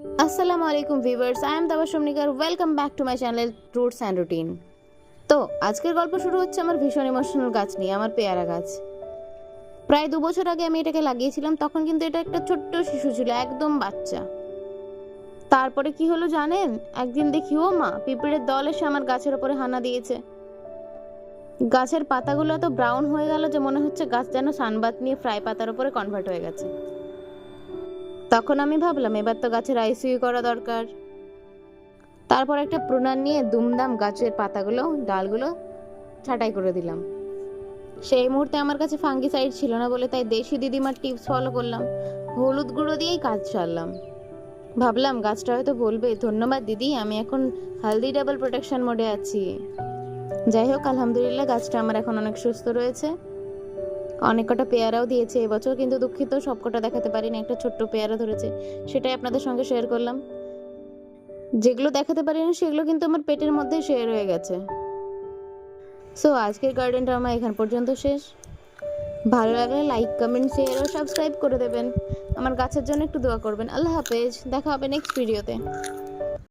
আসসালামু আলাইকুম viewers, I am Tabassum Nigar. Welcome back to my channel roots and routine. তো আজকের গল্প শুরু হচ্ছে আমার ভীষণ ইমোশনাল গাছ নিয়ে, আমার পেয়ারা গাছ। প্রায় 2 বছর আগে আমি এটাকে লাগিয়েছিলাম। তখন কিন্তু এটা একটা ছোট্ট শিশু ছিল, একদম বাচ্চা। তারপরে কি হলো জানেন? একদিন দেখি ও মা, পিঁপড়ের দল এসে আমার গাছের ওপরে হানা দিয়েছে। গাছের পাতাগুলো এত ব্রাউন হয়ে গেল যে মনে হচ্ছে গাছ যেন সানবাত নিয়ে ফ্রাই পাতার উপরে কনভার্ট হয়ে গেছে। তখন আমি ভাবলাম এবার তো গাছের আইসিইউ করা দরকার। তারপর একটা প্রুনার নিয়ে দুমদাম গাছের পাতাগুলো, ডালগুলো ছাঁটাই করে দিলাম। সেই মুহূর্তে আমার কাছে ফাঙ্গিসাইড ছিল না বলে তাই দেশি দিদিমার টিপস ফলো করলাম। হলুদ গুঁড়ো দিয়েই কাজ সারলাম। ভাবলাম গাছটা হয়তো বলবে, ধন্যবাদ দিদি, আমি এখন হেলদি ডাবল প্রোটেকশন মোডে আছি। যাই হোক, আলহামদুলিল্লাহ গাছটা আমার এখন অনেক সুস্থ রয়েছে। অনেক কটা পেয়ারাও দিয়েছে এবছর, কিন্তু দুঃখিত সবকটা দেখাতে পারিনি। একটা ছোট্ট পেয়ারা ধরেছে, সেটাই আপনাদের সঙ্গে শেয়ার করলাম। যেগুলো দেখাতে পারিনি সেগুলো কিন্তু আমার পেটের মধ্যেই শেয়ার হয়ে গেছে। সো আজকের গার্ডেনটা আমার এখান পর্যন্ত শেষ। ভালো লাগলে লাইক, কমেন্ট, শেয়ার ও সাবস্ক্রাইব করে দেবেন। আমার গাছের জন্য একটু দোয়া করবেন। আল্লাহ হাফেজ, দেখা হবে নেক্সট ভিডিওতে।